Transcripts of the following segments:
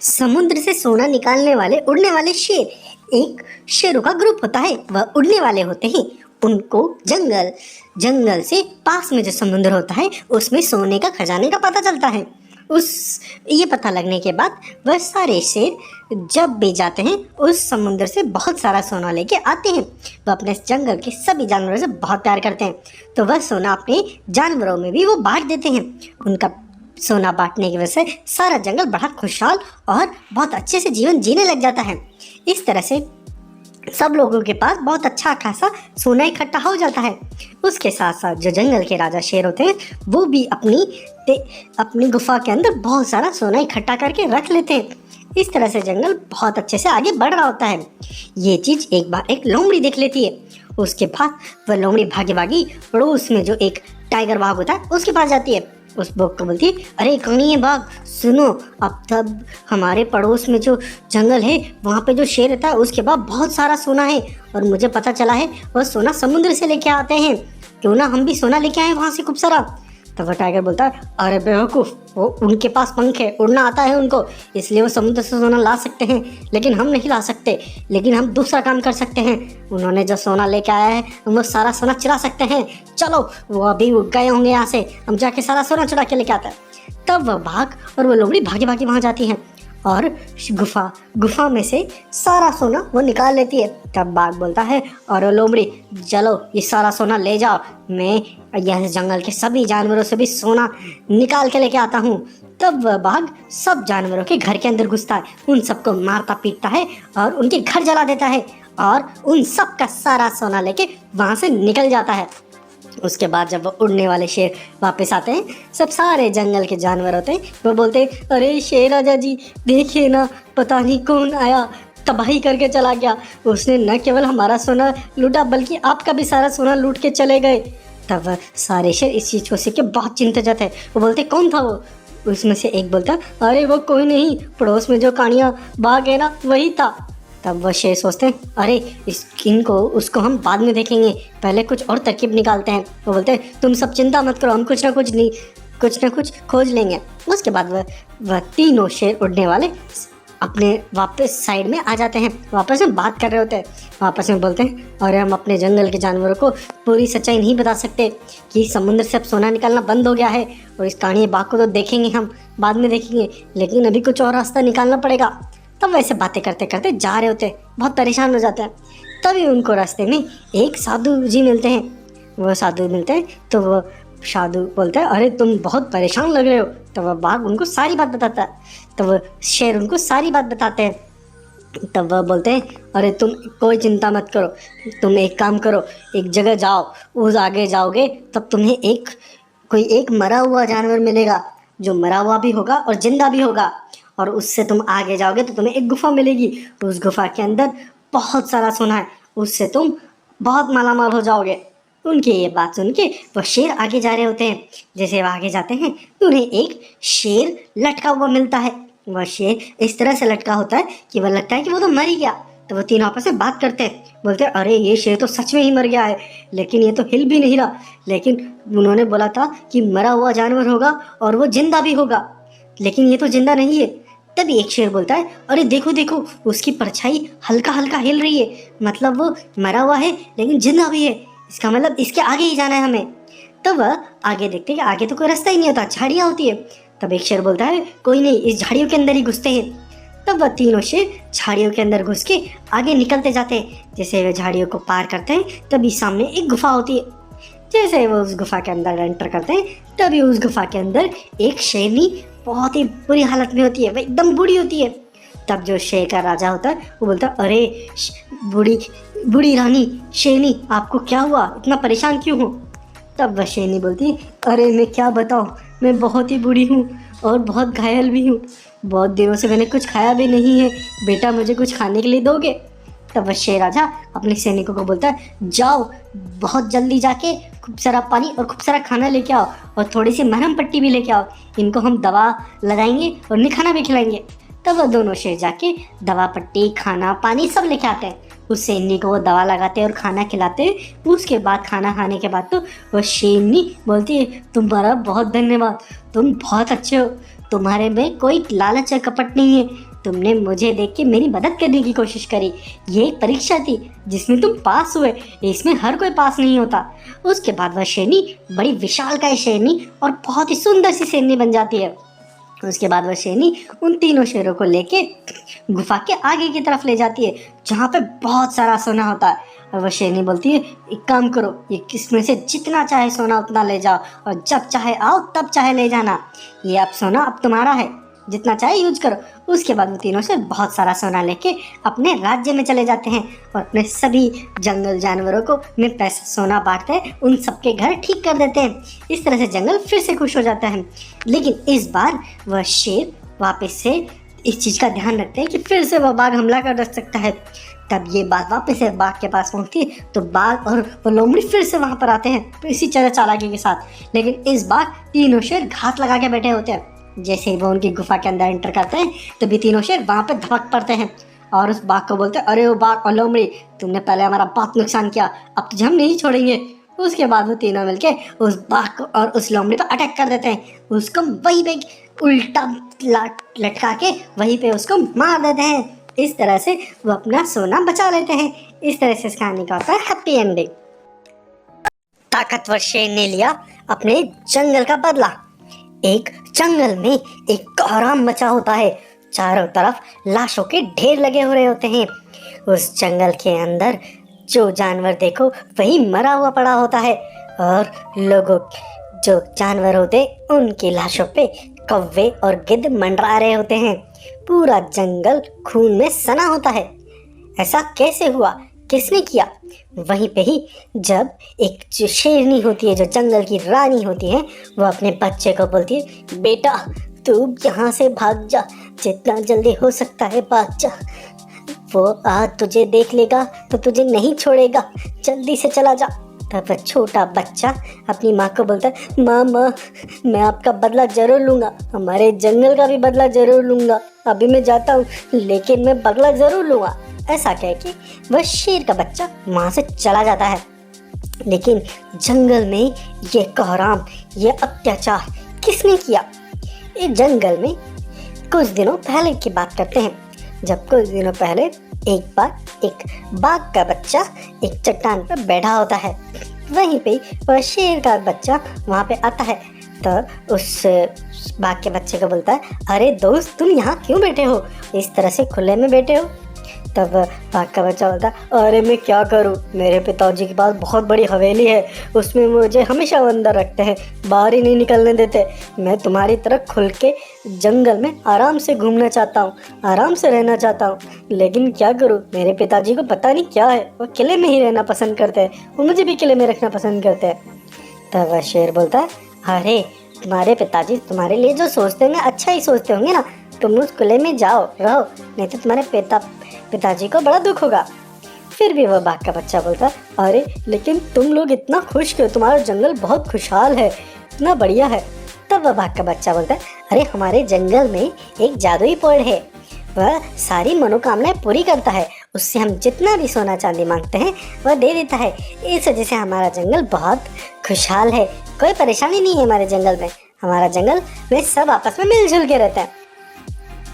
समुद्र से सोना निकालने वाले उड़ने वाले शेर एक शेरों का ग्रुप होता है। वह उड़ने वाले होते हैं। उनको जंगल जंगल से पास में जो समुद्र होता है उसमें सोने का खजाने का पता चलता है। ये पता लगने के बाद वह सारे शेर जब भी जाते हैं उस समुद्र से बहुत सारा सोना लेके आते हैं। वह अपने जंगल के सभी जानवरों से बहुत प्यार करते हैं, तो वह सोना अपने जानवरों में भी वो बांट देते हैं। उनका सोना बांटने की वजह से सारा जंगल बड़ा खुशहाल और बहुत अच्छे से जीवन जीने लग जाता है। इस तरह से सब लोगों के पास बहुत अच्छा खासा सोना इकट्ठा हो जाता है। उसके साथ साथ जो जंगल के राजा शेर होते हैं वो भी अपनी गुफा के अंदर बहुत सारा सोना इकट्ठा करके रख लेते हैं। इस तरह से जंगल बहुत अच्छे से आगे बढ़ रहा होता है। ये चीज़ एक बार एक लोमड़ी देख लेती है। उसके बाद वह लोमड़ी भागी भागी पड़ोस में जो एक टाइगर बाघ होता है उसके पास जाती है। उस बाघ को बोलती है, अरे कौन है बाघ, सुनो, अब तब हमारे पड़ोस में जो जंगल है वहाँ पे जो शेर रहता है उसके पास बहुत सारा सोना है और मुझे पता चला है वह सोना समुद्र से लेके आते हैं। क्यों ना हम भी सोना लेके आए वहाँ से खूब सारा। तब वह टाइगर बोलता है, अरे बेवकूफ़, वो उनके पास पंख है, उड़ना आता है उनको, इसलिए वो समुद्र से सोना ला सकते हैं, लेकिन हम नहीं ला सकते। लेकिन हम दूसरा काम कर सकते हैं, उन्होंने जो सोना लेके आया है हम वो सारा सोना चुरा सकते हैं। चलो, वो अभी उठ गए होंगे यहाँ से, हम जाके सारा सोना चुरा के लेके आते हैं। तब वह बाघ और वो लोमड़ी भागी भागी वहाँ जाती हैं और गुफा में से सारा सोना वो निकाल लेती है। तब बाघ बोलता है, और लोमड़ी, चलो ये सारा सोना ले जाओ, मैं यह जंगल के सभी जानवरों से भी सोना निकाल के लेके आता हूँ। तब वह बाघ सब जानवरों के घर के अंदर घुसता है, उन सबको मारता पीटता है और उनके घर जला देता है और उन सब का सारा सोना लेके वहाँ से निकल जाता है। उसके बाद जब वो उड़ने वाले शेर वापस आते हैं, सब सारे जंगल के जानवर होते हैं, वो बोलते हैं, अरे शेर राजा जी, देखिए ना, पता नहीं कौन आया, तबाही करके चला गया। उसने न केवल हमारा सोना लूटा बल्कि आपका भी सारा सोना लूट के चले गए। तब सारे शेर इस चीज़ को सीख के बहुत चिंतित है। वो बोलते, कौन था वो? उसमें से एक बोलता, अरे वो कोई नहीं, पड़ोस में जो कानिया बाघ है ना, वही था। तब वह शेर सोचते हैं, अरे उसको हम बाद में देखेंगे, पहले कुछ और तरकीब निकालते हैं। वो बोलते हैं, तुम सब चिंता मत करो, हम कुछ ना कुछ खोज लेंगे। उसके बाद वह तीनों शेर उड़ने वाले अपने वापस साइड में आ जाते हैं। वापस में बात कर रहे होते हैं, वापस में बोलते हैं, अरे हम अपने जंगल के जानवरों को पूरी सच्चाई नहीं बता सकते कि समुद्र से अब सोना निकालना बंद हो गया है, और इस कहानी बाघ को तो देखेंगे हम, बाद में देखेंगे, लेकिन अभी कुछ और रास्ता निकालना पड़ेगा। तब वैसे बातें करते करते जा रहे होते हैं, बहुत परेशान हो जाते हैं। तभी उनको रास्ते में एक साधु जी मिलते हैं। वो साधु मिलते हैं तो वो साधु बोलता है, अरे तुम बहुत परेशान लग रहे हो। तो वह बाघ उनको सारी बात बताता है। तो वह शेर उनको सारी बात बताते हैं। तब वह बोलते हैं, अरे तुम कोई चिंता मत करो, तुम एक काम करो, एक जगह जाओ, उस आगे जाओगे तब तुम्हें कोई एक मरा हुआ जानवर मिलेगा, जो मरा हुआ भी होगा और जिंदा भी होगा, और उससे तुम आगे जाओगे तो तुम्हें एक गुफा मिलेगी। उस गुफा के अंदर बहुत सारा सोना है, उससे तुम बहुत मालामाल हो जाओगे। उनकी ये बात सुन के वह शेर आगे जा रहे होते हैं। जैसे वह आगे जाते हैं तो उन्हें एक शेर लटका हुआ मिलता है। वह शेर इस तरह से लटका होता है कि वह लगता है कि वो तो मर ही गया। तो वो तीनों आपस में बात करते हैं, बोलते हैं, अरे ये शेर तो सच में ही मर गया है, लेकिन ये तो हिल भी नहीं रहा। लेकिन उन्होंने बोला था कि मरा हुआ जानवर होगा और वो जिंदा भी होगा, लेकिन ये तो जिंदा नहीं है। तभी एक शेर बोलता है, अरे देखो देखो, उसकी परछाई हल्का हल्का हिल रही है, मतलब वो मरा हुआ है लेकिन जिंदा भी है, इसका मतलब इसके आगे ही जाना है हमें। तब वह आगे देखते हैं कि आगे तो कोई रास्ता ही नहीं होता, झाड़ियाँ होती है। तब एक शेर बोलता है, कोई नहीं, इस झाड़ियों के अंदर ही घुसते हैं। तब वह तीनों शेर झाड़ियों के अंदर घुस के आगे निकलते जाते हैं। जैसे वे झाड़ियों को पार करते हैं तभी सामने एक गुफा होती है। जैसे वो उस गुफा के अंदर एंटर करते हैं तभी उस गुफा के अंदर एक शेरनी बहुत ही बुरी हालत में होती है, वह एकदम बूढ़ी होती है। तब जो शेर का राजा होता है वो बोलता है, अरे बूढ़ी रानी शेरनी, आपको क्या हुआ, इतना परेशान क्यों हो? तब वह शेरनी बोलती है, अरे मैं क्या बताऊँ, मैं बहुत ही बूढ़ी हूँ और बहुत घायल भी हूँ, बहुत दिनों से मैंने कुछ खाया भी नहीं है, बेटा मुझे कुछ खाने के लिए दोगे? तब वह शेर राजा अपने सैनिकों को बोलता है, जाओ बहुत जल्दी जाके खूब सारा पानी और खूब सारा खाना लेके आओ और थोड़ी सी मरहम पट्टी भी लेके आओ, इनको हम दवा लगाएंगे और उन्हें खाना भी खिलाएंगे। तब वह दोनों शेर जाके दवा पट्टी, खाना, पानी सब लेके आते हैं। उस शेरनी को वो दवा लगाते और खाना खिलाते। उसके बाद खाना खाने के बाद तो वह शेरनी बोलती है, तुम्हारा बहुत धन्यवाद, तुम बहुत अच्छे हो, तुम्हारे में कोई लालच या कपट नहीं है, तुमने मुझे देख के मेरी मदद करने की कोशिश करी। ये एक परीक्षा थी जिसमें तुम पास हुए, इसमें हर कोई पास नहीं होता। उसके बाद वह शेरनी बड़ी विशालकाय शेरनी और बहुत ही सुंदर सी शेरनी बन जाती है। उसके बाद वह शेरनी उन तीनों शेरों को लेके गुफा के आगे की तरफ ले जाती है, जहाँ पे बहुत सारा सोना होता है। और वह शेरनी बोलती है, एक काम करो, ये किसमें से जितना चाहे सोना उतना ले जाओ, और जब चाहे आओ तब चाहे ले जाना। ये अब सोना अब तुम्हारा है, जितना चाहे यूज करो। उसके बाद वो तीनों से बहुत सारा सोना लेके अपने राज्य में चले जाते हैं और अपने सभी जंगल जानवरों को में पैसा सोना बांटते हैं, उन सबके घर ठीक कर देते हैं। इस तरह से जंगल फिर से खुश हो जाता है। लेकिन इस बार वह शेर वापस से इस चीज़ का ध्यान रखते हैं कि फिर से वह बाघ हमला कर सकता है। तब ये बात वापस से बाघ के पास पहुंचती है, तो बाघ और वो लोमड़ी फिर से वहाँ पर आते हैं इसी तरह चालाकी के साथ। लेकिन इस बार तीनों शेर घात लगा के बैठे होते हैं। जैसे ही वो उनकी गुफा के अंदर एंटर करते हैं, तभी तीनों शेर वहाँ पे धपक पड़ते हैं और उस बाघ को बोलते हैं, अरे वो बाघ और लोमड़ी, तुमने पहले हमारा बहुत नुकसान किया, अब तुझे हम नहीं छोड़ेंगे। उसके बाद वो तीनों मिलके उस बाघ को और उस लोमड़ी पर अटैक कर देते हैं। उसको वहीं पे उल्टा लटका के वहीं पे उसको मार देते हैं। इस तरह से वो अपना सोना बचा लेते हैं। इस तरह से इस कहानी का होता है हैप्पी एंडिंग। ताकतवर शेर ने लिया अपने जंगल का बदला। एक जंगल में एक कोहराम मचा होता है, चारों तरफ लाशों के ढेर लगे हो रहे होते हैं। उस जंगल के अंदर जो जानवर देखो वही मरा हुआ पड़ा होता है, और लोगों जो जानवर होते उनकी लाशों पे कौवे और गिद्ध मंडरा रहे होते हैं। पूरा जंगल खून में सना होता है। ऐसा कैसे हुआ, किसने किया? वहीं पे ही जब एक जो शेरनी होती है, जो जंगल की रानी होती है, वो अपने बच्चे को बोलती है, बेटा तू यहाँ से भाग जा, जितना जल्दी हो सकता है भाग जा। वो आज तुझे देख लेगा तो तुझे नहीं छोड़ेगा, जल्दी से चला जा। तब वह छोटा बच्चा अपनी माँ को बोलता है, माँ मैं आपका बदला जरूर लूँगा, हमारे जंगल का भी बदला जरूर लूँगा। अभी मैं जाता हूँ लेकिन मैं बदला जरूर लूँगा। ऐसा कह के वह शेर का बच्चा वहाँ से चला जाता है। लेकिन जंगल में ये कोहराम, ये अत्याचार किसने किया? इस जंगल में कुछ दिनों पहले की बात करते हैं, जब कुछ दिनों पहले एक बार एक बाघ का बच्चा एक चट्टान पर बैठा होता है। वहीं पे वह शेर का बच्चा वहाँ पे आता है, तो उस बाघ के बच्चे को बोलता है, अरे दोस्त तुम यहाँ क्यों बैठे हो, इस तरह से खुले में बैठे हो? तब बाघ का बच्चा बोलता है, अरे मैं क्या करूँ, मेरे पिताजी के पास बहुत बड़ी हवेली है, उसमें मुझे हमेशा अंदर रखते हैं, बाहर ही नहीं निकलने देते। मैं तुम्हारी तरह खुल के जंगल में आराम से घूमना चाहता हूँ, आराम से रहना चाहता हूँ, लेकिन क्या करूँ, मेरे पिताजी को पता नहीं क्या है, वो किले में ही रहना पसंद करते हैं, वो मुझे भी किले में रखना पसंद करते हैं। तब वह शेर बोलता है, अरे तुम्हारे पिताजी तुम्हारे लिए जो सोचते होंगे अच्छा ही सोचते होंगे ना, तुम उस किले में जाओ रहो, नहीं तो तुम्हारे पिताजी को बड़ा दुख होगा। फिर भी वह बाघ का बच्चा बोलता, अरे लेकिन तुम लोग इतना खुश क्यों, तुम्हारा जंगल बहुत खुशहाल है, इतना बढ़िया है। तब वह बाघ का बच्चा बोलता है, अरे हमारे जंगल में एक जादुई पेड़ है, वह सारी मनोकामनाएं पूरी करता है, उससे हम जितना भी सोना चांदी मांगते हैं वह दे देता है। इस वजह से हमारा जंगल बहुत खुशहाल है, कोई परेशानी नहीं है हमारे जंगल में, हमारा जंगल में सब आपस में मिलजुल के रहते हैं।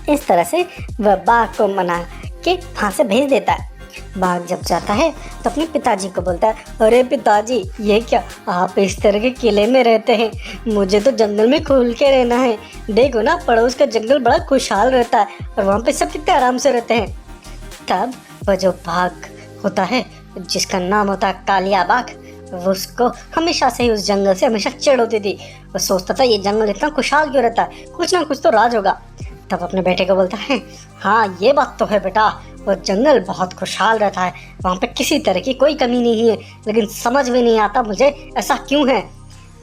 इस तरह से वह बाघ को मना के वहाँ से भेज देता है। बाघ जब जाता है तो अपने पिताजी को बोलता है, अरे पिताजी ये क्या, आप इस तरह के किले में रहते हैं, मुझे तो जंगल में खुल के रहना है। देखो ना पड़ोस का जंगल बड़ा खुशहाल रहता है और वहाँ पे सब कितने आराम से रहते हैं। तब वह जो बाघ होता है, जिसका नाम होता है कालिया बाघ, उसको हमेशा से ही उस जंगल से हमेशा चिढ़ होती थी। वो सोचता था ये जंगल इतना खुशहाल क्यों रहता है, कुछ ना कुछ तो राज होगा। तब अपने बेटे को बोलता है, हाँ ये बात तो है बेटा, वो जंगल बहुत खुशहाल रहता है, वहाँ पे किसी तरह की कोई कमी नहीं है, लेकिन समझ में नहीं आता मुझे ऐसा क्यों है।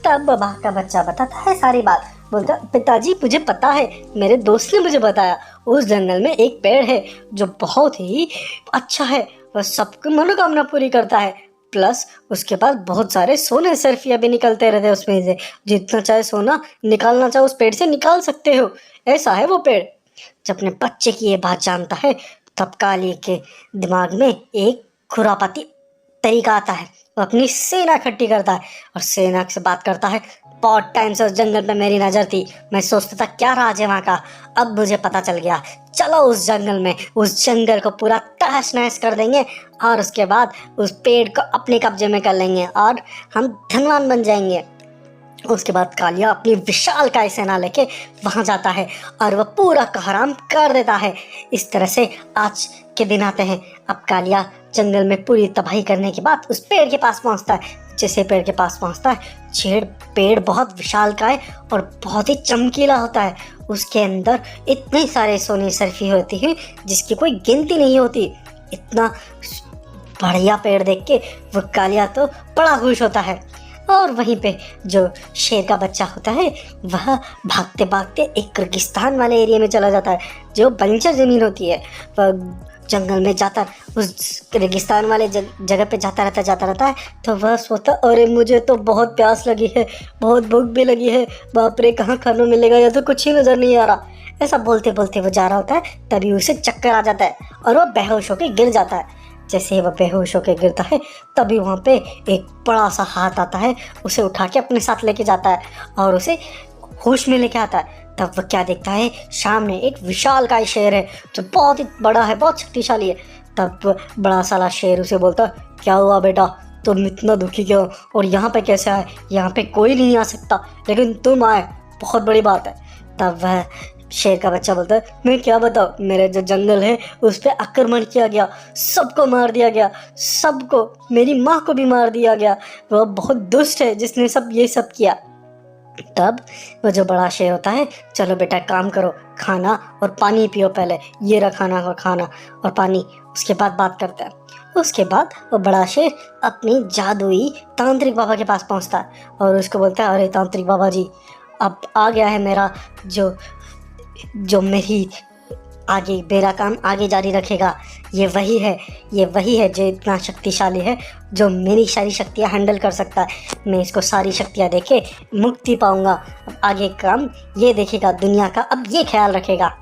तब बाघ का बच्चा बताता है सारी बात, बोलता, पिताजी मुझे पता है, मेरे दोस्त ने मुझे बताया, उस जंगल में एक पेड़ है जो बहुत ही अच्छा है, वह सबकी मनोकामना पूरी करता है, प्लस उसके पास बहुत सारे सोने सर्फिया भी निकलते रहते हैं उसमें से, जितना चाहे सोना निकालना चाहे उस पेड़ से निकाल सकते हो, ऐसा है वो पेड़। जब अपने बच्चे की ये बात जानता है तब काली के दिमाग में एक खुरापाती तरीका आता है। वो अपनी सेना इकट्ठी करता है और सेना से बात करता है। बहुत टाइम से उस जंगल पे मेरी नज़र थी, मैं सोचता था क्या राज है वहाँ का, अब मुझे पता चल गया। चलो उस जंगल में, उस जंगल को पूरा तहस नहस कर देंगे और उसके बाद उस पेड़ को अपने कब्जे में कर लेंगे और हम धनवान बन जाएंगे। उसके बाद कालिया अपनी विशालकाय सेना लेके वहाँ जाता है और वह पूरा कहराम कर देता है। इस तरह से आज के दिन आते हैं। अब कालिया जंगल में पूरी तबाही करने के बाद उस पेड़ के पास पहुँचता है। जैसे पेड़ के पास पहुँचता है, पेड़ बहुत विशालकाय और बहुत ही चमकीला होता है। उसके अंदर इतने सारे सोने सर्फी होती है जिसकी कोई गिनती नहीं होती। इतना बढ़िया पेड़ देख के वो कालिया तो बड़ा खुश होता है। और वहीं पे जो शेर का बच्चा होता है वह भागते भागते एक रेगिस्तान वाले एरिया में चला जाता है, जो बंजर ज़मीन होती है। वह जंगल में जाता, उस रेगिस्तान वाले जगह पे जाता रहता है। तो वह सोचता, अरे मुझे तो बहुत प्यास लगी है, बहुत भूख भी लगी है, बाप रे कहाँ खाना मिलेगा, या तो कुछ ही नज़र नहीं आ रहा। ऐसा बोलते बोलते वो जा रहा होता है, तभी उसे चक्कर आ जाता है और वह बेहोश होकर गिर जाता है। जैसे ही वह बेहोश होकर गिरता है तभी वहाँ पे एक बड़ा सा हाथ आता है, उसे उठा के अपने साथ लेके जाता है और उसे होश में लेके आता है। तब वह क्या देखता है, सामने एक विशालकाय शेर है जो बहुत ही बड़ा है, बहुत शक्तिशाली है। तब बड़ा साला शेर उसे बोलता, क्या हुआ बेटा, तुम इतना दुखी क्यों और यहाँ पे कैसे आए? यहाँ पे कोई नहीं आ सकता, लेकिन तुम आए, बहुत बड़ी बात है। तब वह शेर का बच्चा बोलता है, मैं क्या बताऊँ, मेरे जो जंगल है उस पर आक्रमण किया गया, सबको मार दिया गया, सबको, मेरी माँ को भी मार दिया गया। वह बहुत दुष्ट है जिसने ये सब किया। तब वो जो बड़ा शेर होता है, चलो बेटा काम करो, खाना और पानी पियो पहले, ये रहा खाना और पानी, उसके बाद बात करते हैं। उसके बाद वो बड़ा शेर अपनी जादुई तांत्रिक बाबा के पास पहुंचता है और उसको बोलता है, अरे तांत्रिक बाबा जी, अब आ गया है मेरा जो मेरी आगे मेरा काम आगे जारी रखेगा। ये वही है जो इतना शक्तिशाली है, जो मेरी सारी शक्तियाँ हैंडल कर सकता है। मैं इसको सारी शक्तियाँ देके मुक्ति पाऊँगा। अब आगे काम ये देखेगा दुनिया का, अब ये ख्याल रखेगा।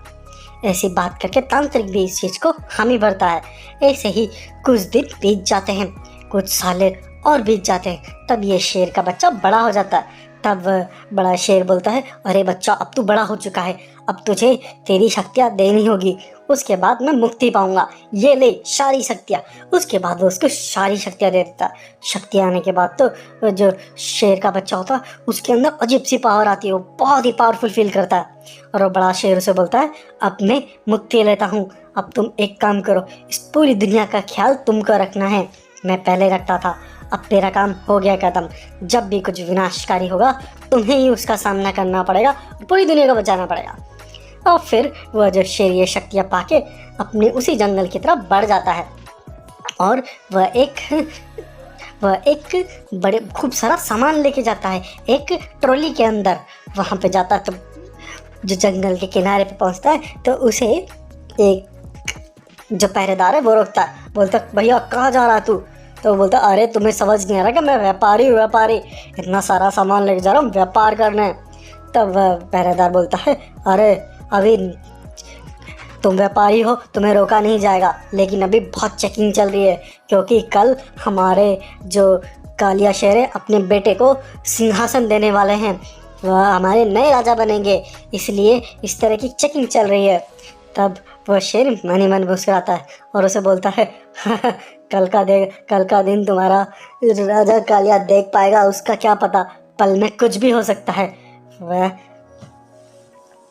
ऐसी बात करके तांत्रिक भी इस चीज़ को हामी भरता है। ऐसे ही कुछ दिन बीत जाते हैं, कुछ सालें और बीत जाते हैं। तब ये शेर का बच्चा बड़ा हो जाता है। तब बड़ा शेर बोलता है, अरे बच्चा, अब तू बड़ा हो चुका है, अब तुझे तेरी शक्तियाँ देनी होगी, उसके बाद मैं मुक्ति पाऊंगा, ये ले सारी शक्तियाँ। उसके बाद वो उसको सारी शक्तियाँ दे देता। शक्तियाँ आने के बाद तो जो शेर का बच्चा होता है उसके अंदर अजीब सी पावर आती है, वो बहुत ही पावरफुल फील करता है। और वो बड़ा शेर उसे बोलता है, अब मैं मुक्ति लेता हूँ, अब तुम एक काम करो, इस पूरी दुनिया का ख्याल तुमको रखना है, मैं पहले रखता था, अब तेरा काम हो गया खत्म। जब भी कुछ विनाशकारी होगा तुम्हें ही उसका सामना करना पड़ेगा, पूरी दुनिया को बचाना पड़ेगा। और फिर वह जो शेर ये शक्तियाँ पाके अपने उसी जंगल की तरफ बढ़ जाता है और वह एक बड़े खूब सारा सामान लेके जाता है एक ट्रॉली के अंदर। वहाँ पे जाता है तो जो जंगल के किनारे पे पहुँचता है तो उसे एक जो पहरेदार है वो रोकता है, बोलता, भैया कहाँ जा रहा तू? तो वो बोलता, अरे तुम्हें समझ नहीं आ रहा कि मैं व्यापारी इतना सारा सामान लेके जा रहा हूँ व्यापार करने। तब पहरेदार बोलता है, अरे अभी तुम व्यापारी हो, तुम्हें रोका नहीं जाएगा, लेकिन अभी बहुत चेकिंग चल रही है, क्योंकि कल हमारे जो कालिया शेर है अपने बेटे को सिंहासन देने वाले हैं, वह हमारे नए राजा बनेंगे, इसलिए इस तरह की चेकिंग चल रही है। तब वह शेर मन ही मन मुस्कुराता है और उसे बोलता है, कल का दिन तुम्हारा राजा कालिया देख पाएगा, उसका क्या पता, पल में कुछ भी हो सकता है। वह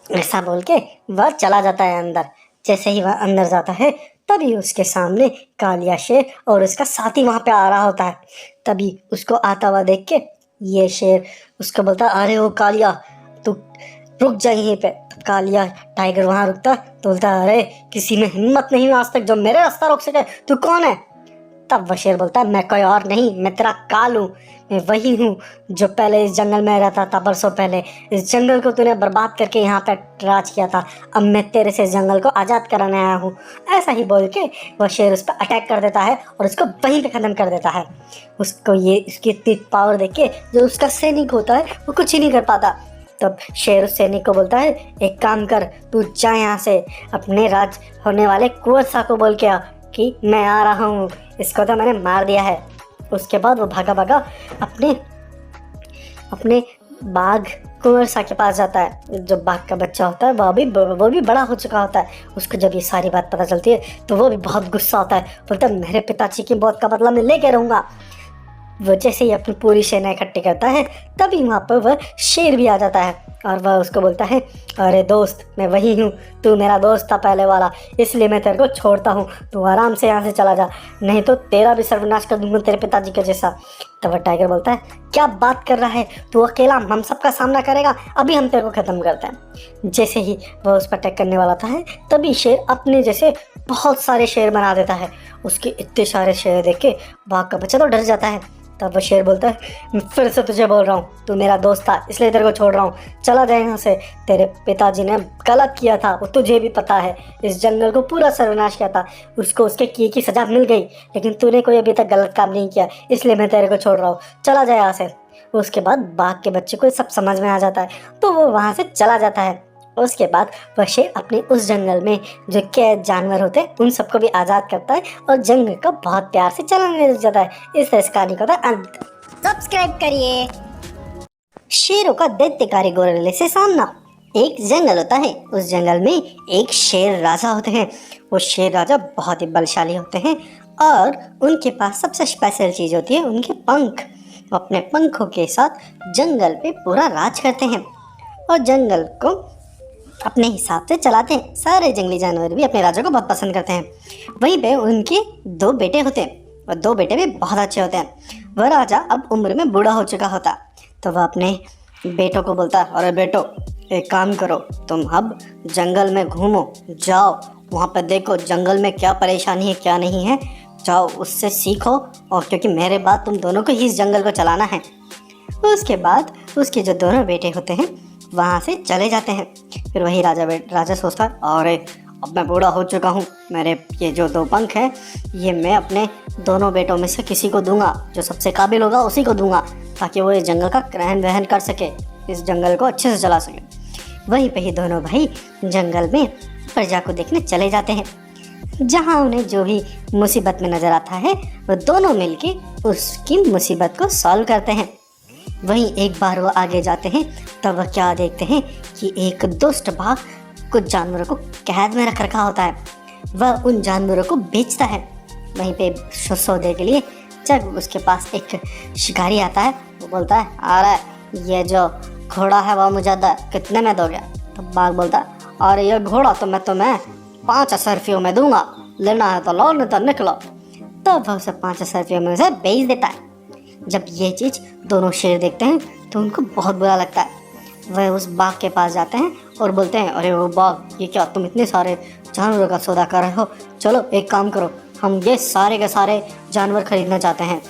ऐसा बोल के वह चला जाता है अंदर। जैसे ही वह अंदर जाता है तभी उसके सामने कालिया शेर और उसका साथी वहाँ पे आ रहा होता है। तभी उसको आता हुआ देख के ये शेर उसको बोलता, अरे ओ कालिया, तू रुक जा यहीं पे। कालिया टाइगर वहाँ रुकता तो बोलता, अरे किसी में हिम्मत नहीं आज तक जो मेरे रास्ता रोक सके, तू कौन है? तब वह शेर बोलता है, मैं कोई और नहीं, मैं तेरा काल हूँ, मैं वही हूँ जो पहले इस जंगल में रहता था, बरसों पहले। इस जंगल को तूने बर्बाद करके यहाँ पर राज किया था, अब मैं तेरे से इस जंगल को आज़ाद कराने आया हूँ। ऐसा ही बोल के वह शेर उस पर अटैक कर देता है और उसको वहीं पे ख़त्म कर देता है। उसको ये इसकी इतनी पावर देख के जो उसका सैनिक होता है वो कुछ ही नहीं कर पाता। तब शेर उस सैनिक को बोलता है, एक काम कर, तू जा यहाँ से, अपने राज होने वाले कुंवर शाह को बोल के आ कि मैं आ रहा हूँ, इसको तो मैंने मार दिया है। उसके बाद वो भागा भागा अपने अपने बाघ कुंवरसा के पास जाता है। जो बाघ का बच्चा होता है वो भी बड़ा हो चुका होता है। उसको जब ये सारी बात पता चलती है तो वो भी बहुत गुस्सा होता है, बोलता है मेरे पिताजी की मौत का बदला मैं लेके रहूँगा। वो जैसे ही अपनी पूरी सेना इकट्ठी करता है तभी वहाँ पर वह शेर भी आ जाता है और वह उसको बोलता है, अरे दोस्त मैं वही हूँ, तू मेरा दोस्त था पहले वाला, इसलिए मैं तेरे को छोड़ता हूँ, तू आराम से यहाँ से चला जा, नहीं तो तेरा भी सर्वनाश कर दूंगा तेरे पिताजी के जैसा। तब वह टाइगर बोलता है, क्या बात कर रहा है, तू अकेला हम सबका सामना करेगा, अभी हम तेरे को ख़त्म करते हैं। जैसे ही वह उस पर अटैक करने वाला था है तभी शेर अपने जैसे बहुत सारे शेर बना देता है। उसके इतने सारे शेर देख के बाघ का बच्चा तो डर जाता है। तब वो शेर बोलता है, मैं फिर से तुझे बोल रहा हूँ, तू मेरा दोस्त था इसलिए तेरे को छोड़ रहा हूँ, चला जाए यहाँ से। तेरे पिताजी ने गलत किया था, वो तुझे भी पता है, इस जंगल को पूरा सर्वनाश किया था, उसको उसके किए की सज़ा मिल गई, लेकिन तूने कोई अभी तक गलत काम नहीं किया, इसलिए मैं तेरे को छोड़ रहा हूँ, चला जाए यहाँ से। उसके बाद बाघ के बच्चे को सब समझ में आ जाता है तो वो वहाँ से चला जाता है। उसके बाद वह शेर अपने उस जंगल में जो कैद जानवर होते हैं उन सबको भी आज़ाद करता है और जंगल को बहुत प्यार से चलाने लग जाता है। इस तरह इस कहानी का अंत। सब्सक्राइब करिए। शेरों का दैत्यकारी गोरिल्ले से सामना। एक जंगल होता है, उस जंगल में एक शेर राजा होते हैं। वो शेर राजा बहुत ही बलशाली होते हैं और उनके पास सबसे स्पेशल चीज़ होती है उनके पंख। वो अपने पंखों के साथ जंगल पे पूरा राज करते हैं और जंगल को अपने हिसाब से चलाते हैं। सारे जंगली जानवर भी अपने राजा को बहुत पसंद करते हैं। वहीं पे उनके 2 बेटे होते हैं और 2 बेटे भी बहुत अच्छे होते हैं। वह राजा अब उम्र में बूढ़ा हो चुका होता तो वह अपने बेटों को बोलता है, अरे बेटो एक काम करो, तुम अब जंगल में घूमो, जाओ वहाँ पर देखो जंगल में क्या परेशानी है क्या नहीं है, जाओ उससे सीखो, और क्योंकि मेरे बाद तुम दोनों को ही इस जंगल को चलाना है। उसके बाद उसके जो दोनों बेटे होते हैं वहाँ से चले जाते हैं। फिर वही राजा सोचता है, अरे अब मैं बूढ़ा हो चुका हूँ, मेरे ये जो 2 पंख हैं ये मैं अपने दोनों बेटों में से किसी को दूंगा, जो सबसे काबिल होगा उसी को दूंगा, ताकि वो इस जंगल का रहन वहन कर सके, इस जंगल को अच्छे से चला सके। वहीं पे ही दोनों भाई जंगल में प्रजा को देखने चले जाते हैं। जहाँ उन्हें जो भी मुसीबत में नज़र आता है वो दोनों मिलके उसकी मुसीबत को सॉल्व करते हैं। वहीं एक बार वो आगे जाते हैं तब वह क्या देखते हैं कि एक दुष्ट बाघ कुछ जानवरों को कैद में रख रखा होता है। वह उन जानवरों को बेचता है। वहीं पे सौदे के लिए जब उसके पास एक शिकारी आता है, वो बोलता है, अरे ये जो घोड़ा है वह मुझे कितने में दोगे? तो बाघ बोलता है, अरे ये घोड़ा तो मैं तुम्हें 5 असरफियों में दूंगा, लेना है तो लो नहीं तो निकलो। तो वह उसे 5 असरफियों में उसे बेच देता है। जब ये चीज़ दोनों शेर देखते हैं तो उनको बहुत बुरा लगता है। वह उस बाघ के पास जाते हैं और बोलते हैं, अरे वो बाघ, ये क्या तुम इतने सारे जानवरों का सौदा कर रहे हो? चलो एक काम करो, हम ये सारे के सारे जानवर खरीदना चाहते हैं।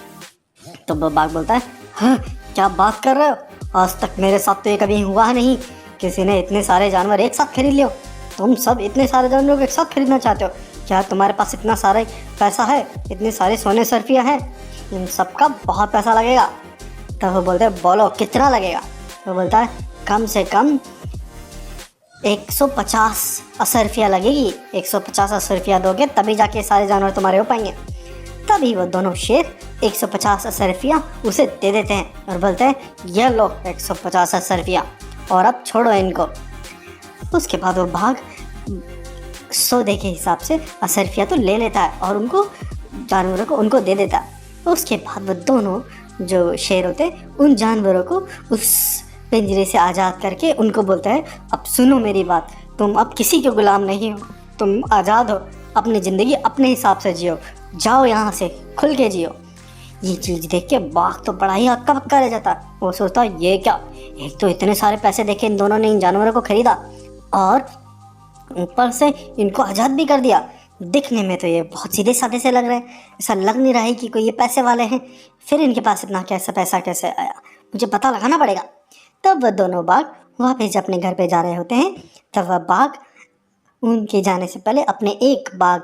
तो वो बाघ बोलता है, हाँ क्या बात कर रहे हो, आज तक मेरे साथ तो ये कभी हुआ नहीं, किसी ने इतने सारे जानवर एक साथ खरीद लियो। तुम सब इतने सारे जानवरों को एक साथ खरीदना चाहते हो? क्या तुम्हारे पास इतना सारा पैसा है, इतने सारे सोने सरफियाँ हैं, इन सब का बहुत पैसा लगेगा। तब वो बोलते हैं, बोलो कितना लगेगा? वो बोलता है, कम से कम 150 असरफिया लगेगी, 150 असरफिया दोगे तभी जाके सारे जानवर तुम्हारे हो पाएंगे। तभी वो दोनों शेर 150 असरफिया उसे दे देते हैं और बोलते हैं, ये लो 150 असरफिया और अब छोड़ो इनको। उसके बाद वो बाघ सौदे के हिसाब से असरफिया तो ले लेता है और उनको जानवरों को उनको दे देता है। उसके बाद वो दोनों जो शेर होते हैं उन जानवरों को उस पिंजरे से आज़ाद करके उनको बोलता है, अब सुनो मेरी बात, तुम अब किसी के गुलाम नहीं हो, तुम आज़ाद हो, अपनी ज़िंदगी अपने हिसाब से जियो, जाओ यहाँ से खुल के जियो। ये चीज़ देख के बाघ तो बड़ा ही हक्का बक्का रह जाता। वो सोचता है, ये क्या, एक तो इतने सारे पैसे देके इन दोनों ने इन जानवरों को खरीदा और ऊपर से इनको आज़ाद भी कर दिया। दिखने में तो ये बहुत सीधे साधे से लग रहे हैं, ऐसा लग नहीं रहा है कि कोई ये पैसे वाले हैं, फिर इनके पास इतना कैसा पैसा कैसे आया, मुझे पता लगाना पड़ेगा। तब वह दोनों बाघ वापस अपने घर पे जा रहे होते हैं। तब वह बाघ उनके जाने से पहले अपने एक बाघ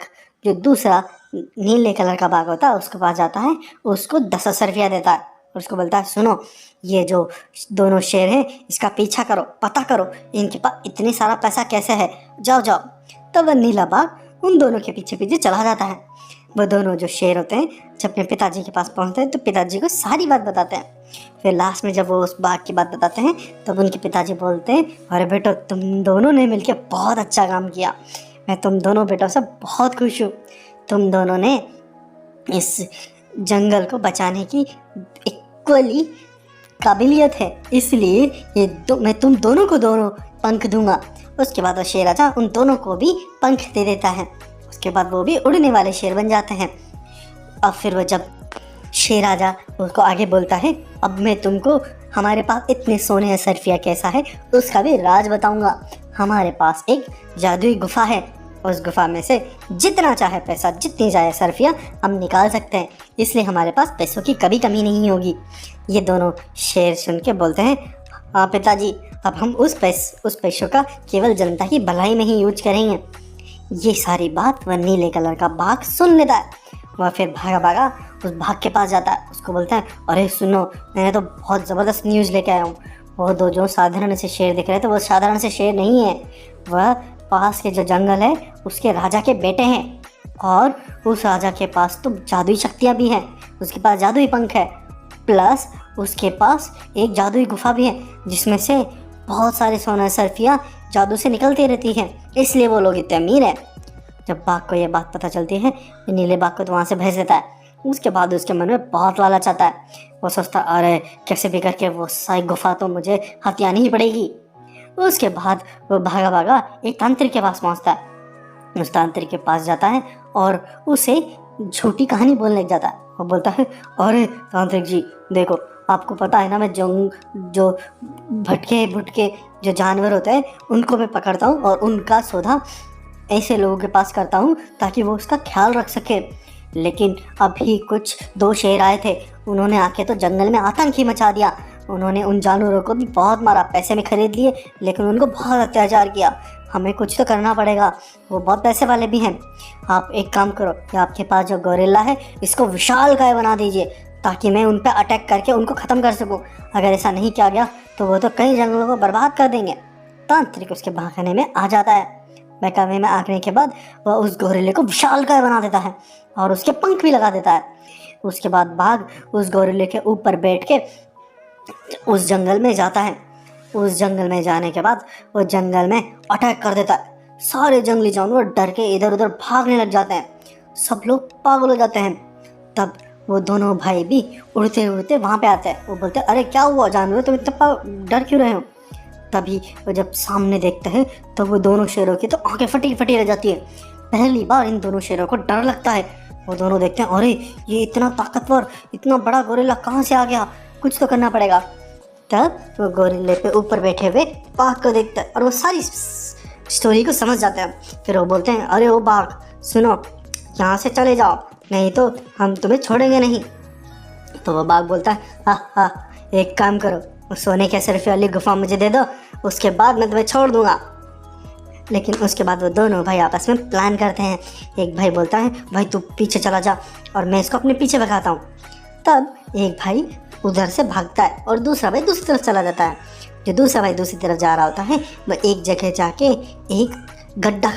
जो दूसरा नीले कलर का बाघ होता है उसके पास जाता है, उसको 10 असरफिया देता है और उसको बोलता है, सुनो ये जो दोनों शेर हैं इसका पीछा करो, पता करो इनके पास इतने सारा पैसा कैसे है, जाओ जाओ। तब वह नीला बाघ उन दोनों के पीछे पीछे चला जाता है। वो दोनों जो शेर होते हैं जब अपने पिताजी के पास पहुंचते हैं तो पिताजी को सारी बात बताते हैं। फिर लास्ट में जब वो उस बाघ की बात बताते हैं तब उनके पिताजी बोलते हैं, अरे बेटो तुम दोनों ने मिलकर बहुत अच्छा काम किया, मैं तुम दोनों बेटों से बहुत खुश हूँ। तुम दोनों ने इस जंगल को बचाने की इक्वली काबिलियत है, इसलिए मैं तुम दोनों को दोनों पंख दूंगा। उसके बाद वो शेर राजा उन दोनों को भी पंख दे देता है। उसके बाद वो भी उड़ने वाले शेर बन जाते हैं। अब फिर वो जब शेर राजा उसको आगे बोलता है, अब मैं तुमको हमारे पास इतने सोने असरफिया कैसा है उसका भी राज बताऊंगा। हमारे पास एक जादुई गुफा है, उस गुफा में से जितना चाहे पैसा, जितनी चाहे सरफिया हम निकाल सकते हैं, इसलिए हमारे पास पैसों की कभी कमी नहीं होगी। ये दोनों शेर सुन के बोलते हैं, हाँ पिताजी, अब हम उस पैसों का केवल जनता की भलाई में ही यूज करेंगे। ये सारी बात वह नीले कलर का बाघ सुन लेता है। वह फिर भागा भागा उस बाघ के पास जाता है। उसको बोलता है, अरे सुनो, मैंने तो बहुत ज़बरदस्त न्यूज़ लेके आया हूँ। वो दो जो साधारण से शेर दिख रहे थे वो साधारण से शेर नहीं है, वह पास के जो जंगल है उसके राजा के बेटे हैं। और उस राजा के पास तो जादुई शक्तियाँ भी हैं, उसके पास जादुई पंख है, प्लस उसके पास एक जादुई गुफा भी है जिसमें से बहुत सारे सोना सरफियाँ जादू से निकलती रहती हैं, इसलिए वो लोग इतने अमीर हैं। जब बाघ को ये बात पता चलती है नीले बाघ को तो वहाँ से भेज देता है। उसके बाद उसके मन में बहुत लालच आता है। वो सोचता, अरे कैसे भी करके वो सारी गुफा तो मुझे हथियानी ही पड़ेगी। उसके बाद वो भागा भागा एक तांत्रिक के पास पहुँचता है। उस तांत्रिक के पास जाता है और उसे झूठी कहानी बोलने लग जाता है। वो बोलता है, अरे तांत्रिक जी देखो, आपको पता है ना, मैं जो भटके जो जानवर होते हैं उनको मैं पकड़ता हूँ और उनका सौदा ऐसे लोगों के पास करता हूँ ताकि वो उसका ख्याल रख सके। लेकिन अभी कुछ दो शेर आए थे, उन्होंने आके तो जंगल में आतंक ही मचा दिया। उन्होंने उन जानवरों को भी बहुत मारा, पैसे में खरीद लिए, लेकिन उनको बहुत अत्याचार किया। हमें कुछ तो करना पड़ेगा, वो बहुत पैसे वाले भी हैं। आप एक काम करो कि आपके पास जो गोरिल्ला है इसको विशालकाय बना दीजिए ताकि मैं उन पर अटैक करके उनको ख़त्म कर सकूं। अगर ऐसा नहीं किया गया तो वो तो कई जंगलों को बर्बाद कर देंगे। तांत्रिक उसके भागने में आ जाता है। बहकावे में आने के बाद वह उस गोरिल्ले को विशालकाय बना देता है और उसके पंख भी लगा देता है। उसके बाद बाघ उस गोरिल्ले के ऊपर बैठ के उस जंगल में जाता है। उस जंगल में जाने के बाद वो जंगल में अटैक कर देता है। सारे जंगली जानवर डर के इधर उधर भागने लग जाते हैं, सब लोग पागल हो जाते हैं। तब वो दोनों भाई भी उड़ते उड़ते वहाँ पे आते हैं। वो बोलते हैं, अरे क्या हुआ जानवर, तुम इतना डर क्यों रहे हो? तभी वो जब सामने देखते हैं तो वो दोनों शेरों की तो आंखें फटी फटी रह जाती है। पहली बार इन दोनों शेरों को डर लगता है। वो दोनों देखते हैं, अरे ये इतना ताकतवर, इतना बड़ा गोरिल्ला कहाँ से आ गया, कुछ तो करना पड़ेगा। तब वो गोरिल्ले पे ऊपर बैठे हुए बाघ को देखता है और वो सारी स्टोरी को समझ जाते हैं। फिर वो बोलते हैं, अरे वो बाघ सुनो, यहाँ से चले जाओ, नहीं तो हम तुम्हें छोड़ेंगे नहीं। तो वो बाघ बोलता है, हाँ हाँ, एक काम करो, उस सोने के सरफे वाली गुफा मुझे दे दो, उसके बाद मैं तुम्हें छोड़ दूंगा। लेकिन उसके बाद वो दोनों भाई आपस में प्लान करते हैं। एक भाई बोलता है, भाई तू पीछे चला जा और मैं इसको अपने पीछे भगाता हूँ। तब एक भाई उधर से भागता है और दूसरा भाई दूसरी तरफ चला जाता है। जो दूसरा भाई दूसरी तरफ जा रहा होता है वह एक जगह जाके एक गड्ढा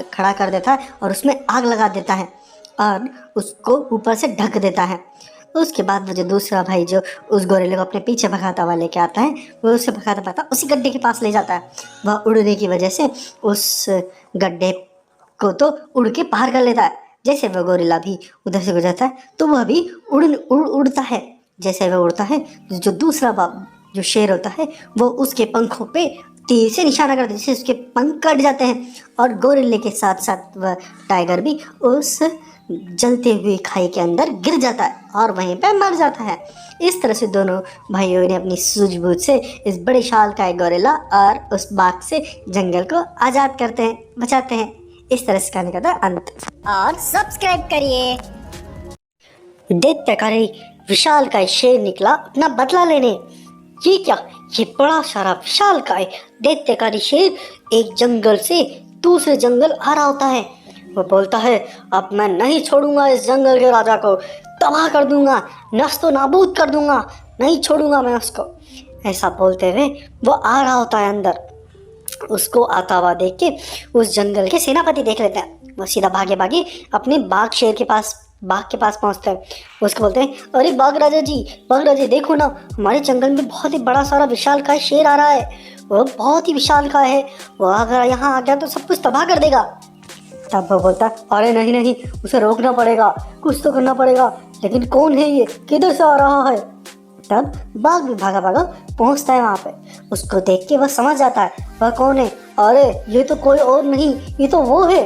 खड़ा कर देता है और उसमें आग लगा देता है और उसको ऊपर से ढक देता है। उसके बाद वो जो दूसरा भाई जो उस गोरिल्ले को अपने पीछे भगाता हुआ लेके आता है, वो उसे भगाता भगाता उसी गड्ढे के पास ले जाता है। वह उड़ने की वजह से उस गड्ढे को तो उड़ के बाहर कर लेता है। जैसे वह गोरिल्ला भी उधर से गुजरता है तो वह भी उड़ता है। जैसे वह उड़ता है जो दूसरा जो शेर होता है वो उसके पंखों पे तीर से निशाना करता है, जिससे उसके पंख कट जाते हैं और गोरिल्ले के साथ साथ वह टाइगर भी उस जलते हुए खाई के अंदर गिर जाता है और वहीं पे मर जाता है। इस तरह से दोनों भाइयों ने अपनी सूझबूझ से इस बड़े शालकाय गोरिल्ला और उस बाघ से जंगल को आज़ाद करते हैं, बचाते हैं। इस तरह से कहानी का था अंत। और सब्सक्राइब करिए। दैत्यकारी विशालकाय शेर निकला अपना बदला लेने। ये क्या, ये बड़ा सारा विशालकाय दैत्यकारी शेर एक जंगल से दूसरे जंगल आ रहा होता है। वो बोलता है, अब मैं नहीं छोड़ूंगा इस जंगल के राजा को, तबाह कर दूंगा, नस्तो नाबूद कर दूंगा, नहीं छोड़ूंगा मैं उसको। ऐसा बोलते हुए वो आ रहा होता है अंदर। उसको आता हुआ देख के उस जंगल के सेनापति देख लेते हैं। वो सीधा भागे भागे अपने बाघ के पास पहुंचते हैं। उसको बोलते हैं, अरे बाघ राजा जी देखो ना, हमारे जंगल में बहुत ही बड़ा सारा विशालकाय शेर आ रहा है। वो बहुत ही विशालकाय है, वो अगर यहाँ आ गया तो सब कुछ तबाह कर देगा। तब वो बोलता है, अरे नहीं, उसे रोकना पड़ेगा, कुछ तो करना पड़ेगा, लेकिन कौन है ये, किधर से आ रहा है। तब बाघ भी भागा भागा पहुंचता है वहाँ पे। उसको देख के वह समझ जाता है वह कौन है। अरे ये तो कोई और नहीं, ये तो वो है।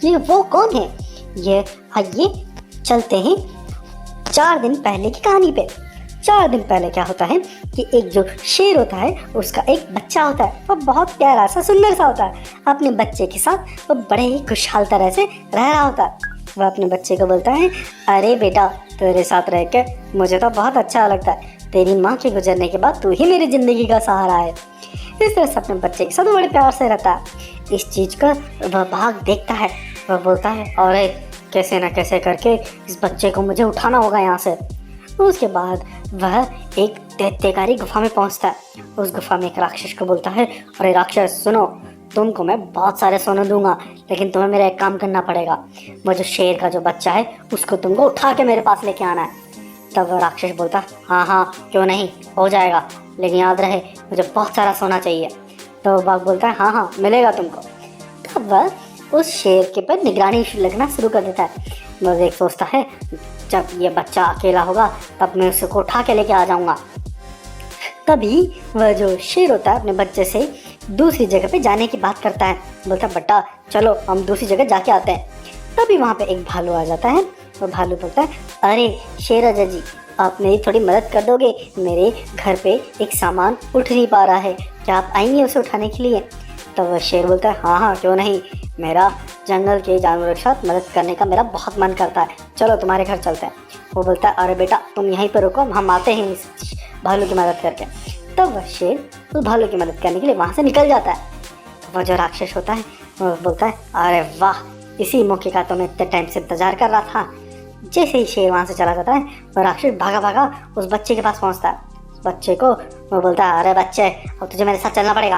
ये वो कौन है? ये आइए चलते हैं 4 दिन पहले की कहानी पे। 4 दिन पहले क्या होता है कि एक जो शेर होता है उसका एक बच्चा होता है। वह बहुत प्यारा सा सुंदर सा होता है। अपने बच्चे के साथ वह बड़े ही खुशहाल तरह से रह रहा होता है। वह अपने बच्चे को बोलता है, अरे बेटा, तेरे साथ रह के मुझे तो बहुत अच्छा लगता है। तेरी माँ के गुजरने के बाद तू ही मेरी ज़िंदगी का सहारा है। इस तरह से अपने बच्चे के साथ बड़े प्यार से रहता है। इस चीज़ का वह बाघ देखता है। वह बोलता है, अरे कैसे ना कैसे करके इस बच्चे को मुझे उठाना होगा यहाँ से। उसके बाद वह एक दैत्यकारी गुफा में पहुँचता है। उस गुफा में एक राक्षस को बोलता है, अरे राक्षस सुनो, तुमको मैं बहुत सारे सोने दूंगा, लेकिन तुम्हें मेरा एक काम करना पड़ेगा। वो जो शेर का जो बच्चा है उसको तुमको उठा के मेरे पास लेके आना है। तब वह राक्षस बोलता, हाँ क्यों नहीं, हो जाएगा, लेकिन याद रहे मुझे बहुत सारा सोना चाहिए। तो बाघ बोलता है, हाँ मिलेगा तुमको। तब वह उस शेर के पर निगरानी लगना शुरू कर देता है। वह देख सोचता है, जब ये बच्चा अकेला होगा तब मैं उसको उठा के लेके आ जाऊंगा। तभी वह जो शेर होता है अपने बच्चे से दूसरी जगह पे जाने की बात करता है। बोलता है, बेटा चलो हम दूसरी जगह जाके आते हैं। तभी वहाँ पे एक भालू आ जाता है। और भालू बोलता है, अरे शेर राजा जी, आप मेरी थोड़ी मदद कर दोगे? मेरे घर पे एक सामान उठ नहीं पा रहा है, क्या आप आएंगे उसे उठाने के लिए? तब वह शेर बोलता है, हाँ क्यों नहीं, मेरा जंगल के जानवरों के साथ मदद करने का मेरा बहुत मन करता है, चलो तुम्हारे घर चलते हैं। वो बोलता है, अरे बेटा तुम यहीं पर रुको, हम आते हैं इस भालू की मदद करके। तब वह शेर उस भालू की मदद करने के लिए वहाँ से निकल जाता है। वह जो राक्षस होता है वो बोलता है, अरे वाह, इसी मौके का तो मैं इतने टाइम से इंतजार कर रहा था। जैसे ही शेर वहाँ से चला जाता है वह राक्षस भागा भागा उस बच्चे के पास पहुँचता है। बच्चे को वो बोलता है, अरे बच्चे, अब तुझे मेरे साथ चलना पड़ेगा।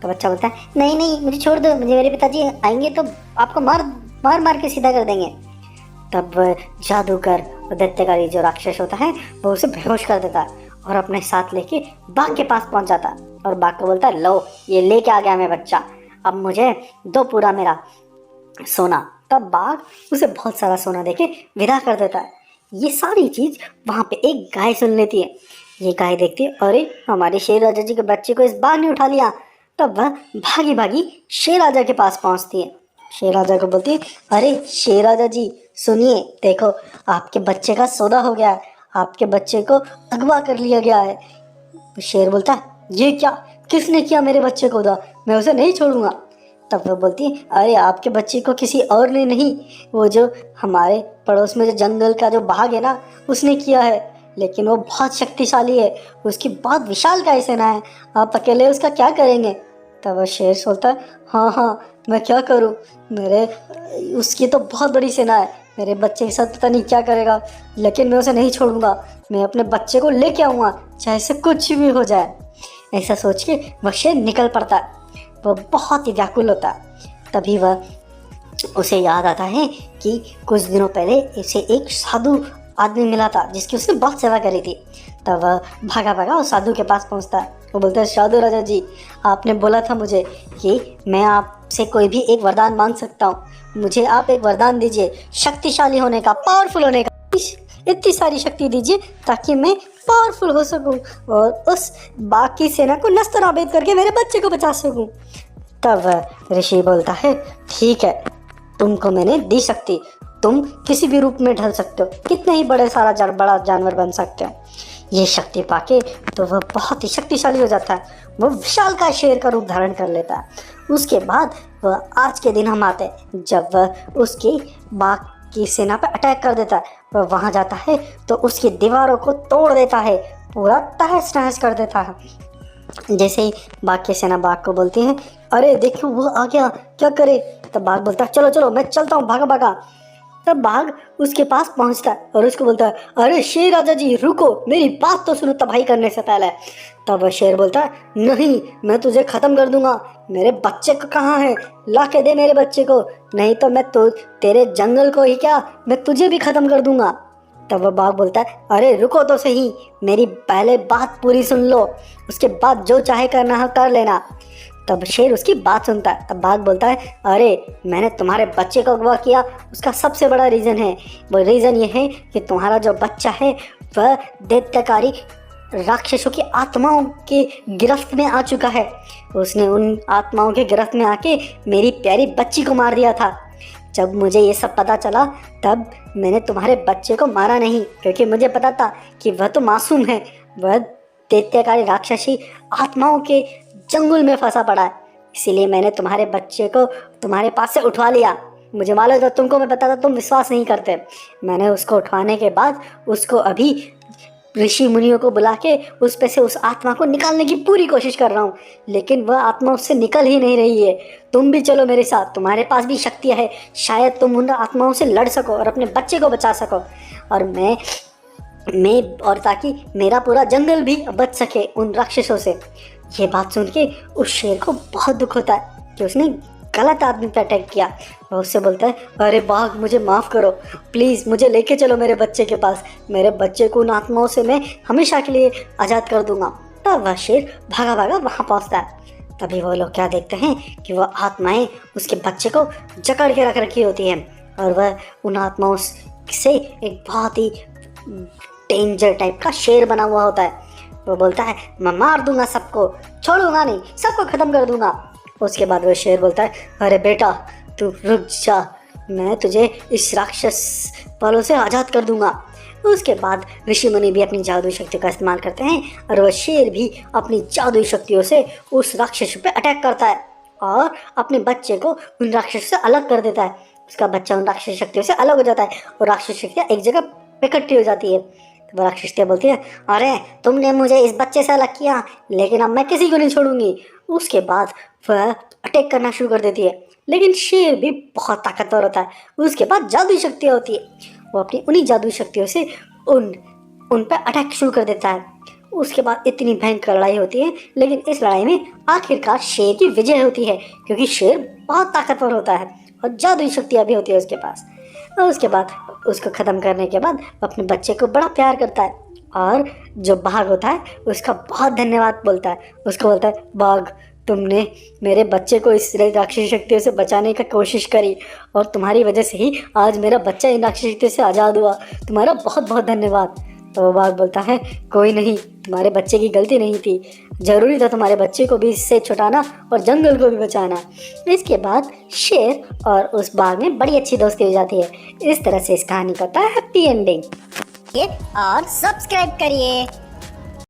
तो बच्चा बोलता है, नहीं मुझे छोड़ दो, मुझे मेरे पिताजी आएंगे तो आपको मार के सीधा कर देंगे। तब जादूगर और दैत्यकारी जो राक्षस होता है वो उसे बेहोश कर देता है और अपने साथ लेके बाघ के पास पहुंच जाता है। और बाघ को बोलता है, लो ये लेके आ गया मैं बच्चा, अब मुझे दो पूरा मेरा सोना। तब बाघ उसे बहुत सारा सोना देके विदा कर देता है। ये सारी चीज़ वहाँ पे एक गाय सुन लेती है। ये गाय देखती है, अरे हमारे शेर राजा जी के बच्चे को इस बाघ ने उठा लिया। तब वह भागी भागी शेर राजा के पास पहुँचती है। शेर राजा को बोलती है, अरे शेर राजा जी सुनिए, देखो आपके बच्चे का सौदा हो गया है, आपके बच्चे को अगवा कर लिया गया है। शेर बोलता है, ये क्या, किसने किया मेरे बच्चे को अगवा, मैं उसे नहीं छोड़ूंगा। तब वह बोलती है, अरे आपके बच्चे को किसी और ने नहीं, वो जो हमारे पड़ोस में जो जंगल का जो बाघ है ना उसने किया है, लेकिन वो बहुत शक्तिशाली है, उसकी बहुत विशाल काय सेना है, आप अकेले उसका क्या करेंगे? तब वह शेर बोलता है, हाँ मैं क्या करूँ, उसकी तो बहुत बड़ी सेना है, मेरे बच्चे के साथ पता नहीं क्या करेगा, लेकिन मैं उसे नहीं छोड़ूंगा, मैं अपने बच्चे को लेके आऊँगा चाहे से कुछ भी हो जाए। ऐसा सोच के वह शेर निकल पड़ता है। वह बहुत ही व्याकुल होता है। तभी वह उसे याद आता है कि कुछ दिनों पहले इसे एक साधु आदमी मिला था जिसकी उसने बहुत सेवा करी थी। तब वह भागा भागा उस साधु के पास पहुंचता है। वो बोलता है, साधु राजा जी, आपने बोला था मुझे कि मैं आपसे कोई भी एक वरदान मांग सकता हूँ, मुझे आप एक वरदान दीजिए शक्तिशाली होने का, पावरफुल होने का, इतनी सारी शक्ति दीजिए ताकि मैं पावरफुल हो सकूं और उस बाघ की सेना को नस्त नाबूद करके मेरे बच्चे को बचा सकूं। तब ऋषि बोलता है, ठीक है, तुमको मैंने दी शक्ति, तुम किसी भी रूप में ढल सकते हो, कितने ही बड़ा जानवर बन सकते हो। ये शक्ति पाके तो वह बहुत ही शक्तिशाली हो जाता है, वह विशालकाय शेर का रूप धारण कर लेता है। उसके बाद वह आज के दिन हम आते हैं जब वह उसकी बाघ की सेना पर अटैक कर देता है। वह वहाँ जाता है तो उसकी दीवारों को तोड़ देता है, पूरा तहस नहस कर देता है। जैसे ही बाघ की सेना बाघ को बोलती है, अरे देखो वो आ गया, क्या करे? तब बाघ बोलता है, चलो मैं चलता हूँ, भागा भागा। तब बाघ उसके पास पहुंचता है और उसको बोलता है, अरे शेर राजा जी रुको, मेरी बात तो सुनो तबाही करने से पहले। तब वह शेर बोलता है, नहीं, मैं तुझे खत्म कर दूंगा। मेरे बच्चे को कहाँ है, ला के दे मेरे बच्चे को, नहीं तो मैं तो तेरे जंगल को ही क्या, मैं तुझे भी खत्म कर दूंगा। तब वह बाघ बोलता है, अरे रुको तो सही, मेरी पहले बात पूरी सुन लो, उसके बाद जो चाहे करना है कर लेना। तब शेर उसकी बात सुनता है। तब बाघ बोलता है, अरे मैंने तुम्हारे बच्चे को अगवा किया, उसका सबसे बड़ा रीज़न है, वो रीज़न ये है कि तुम्हारा जो बच्चा है वह दैत्यकारी राक्षसों की आत्माओं के गिरफ्त में आ चुका है। उसने उन आत्माओं के गिरफ्त में आके मेरी प्यारी बच्ची को मार दिया था। जब मुझे ये सब पता चला तब मैंने तुम्हारे बच्चे को मारा नहीं, क्योंकि मुझे पता था कि वह तो मासूम है, वह दैत्यकारी राक्षसी आत्माओं के जंगल में फंसा पड़ा है। इसीलिए मैंने तुम्हारे बच्चे को तुम्हारे पास से उठवा लिया। मुझे मालूम था, तुमको मैं पता था, तुम विश्वास नहीं करते। मैंने उसको उठवाने के बाद उसको अभी ऋषि मुनियों को बुला के उस पे से उस आत्मा को निकालने की पूरी कोशिश कर रहा हूँ, लेकिन वह आत्मा उससे निकल ही नहीं रही है। तुम भी चलो मेरे साथ, तुम्हारे पास भी शक्तियाँ है, शायद तुम उन आत्माओं से लड़ सको और अपने बच्चे को बचा सको, और मैं और ताकि मेरा पूरा जंगल भी बच सके उन राक्षसों से। ये बात सुन के उस शेर को बहुत दुख होता है कि उसने गलत आदमी पे अटैक किया। वह उससे बोलता है, अरे बाघ मुझे माफ़ करो, प्लीज़ मुझे लेके चलो मेरे बच्चे के पास, मेरे बच्चे को उन आत्माओं से मैं हमेशा के लिए आज़ाद कर दूंगा। तब वह शेर भागा भागा वहाँ पहुँचता है। तभी वो लोग क्या देखते हैं कि वह आत्माएं उसके बच्चे को जकड़ के रख रखी होती हैं, और वह उन आत्माओं से एक बहुत ही डेंजर टाइप का शेर बना हुआ होता है। वो बोलता है, मैं मार दूंगा सबको, छोड़ूंगा नहीं, सबको ख़त्म कर दूंगा। उसके बाद वो शेर बोलता है, अरे बेटा तू रुक जा, मैं तुझे इस राक्षस वालों से आज़ाद कर दूंगा। उसके बाद ऋषि मुनि भी अपनी जादुई शक्ति का इस्तेमाल करते हैं, और वह शेर भी अपनी जादुई शक्तियों से उस राक्षस पे अटैक करता है और अपने बच्चे को उन राक्षस से अलग कर देता है। उसका बच्चा उन राक्षस शक्तियों से अलग हो जाता है और राक्षस शक्तियाँ एक जगह इकट्ठी हो जाती है। तो वह राक्षसियाँ बोलती है, अरे तुमने मुझे इस बच्चे से अलग किया, लेकिन अब मैं किसी को नहीं छोड़ूंगी। उसके बाद वह अटैक करना शुरू कर देती है, लेकिन शेर भी बहुत ताकतवर होता है। उसके बाद जादुई शक्तियाँ होती है, वो अपनी उन्हीं जादुई शक्तियों से उन पर अटैक शुरू कर देता है। उसके बाद इतनी भयंकर लड़ाई होती है, लेकिन इस लड़ाई में आखिरकार शेर की विजय होती है, क्योंकि शेर बहुत ताकतवर होता है और जादुई शक्तियाँ भी होती है उसके पास। और उसके बाद उसको ख़त्म करने के बाद अपने बच्चे को बड़ा प्यार करता है, और जो बाघ होता है उसका बहुत धन्यवाद बोलता है। उसको बोलता है, बाघ तुमने मेरे बच्चे को इस राक्षसी शक्तियों से बचाने की कोशिश करी, और तुम्हारी वजह से ही आज मेरा बच्चा इन राक्षसी शक्तियों से आज़ाद हुआ, तुम्हारा बहुत बहुत धन्यवाद। तो वो बाघ बोलता है, कोई नहीं, तुम्हारे बच्चे की गलती नहीं थी, ज़रूरी था तुम्हारे बच्चे को भी इससे छुटाना और जंगल को भी बचाना। इसके बाद शेर और उस बाघ में बड़ी अच्छी दोस्ती हो जाती है। इस तरह से इस कहानी का होता है हैप्पी एंडिंग। और सब्सक्राइब करिए।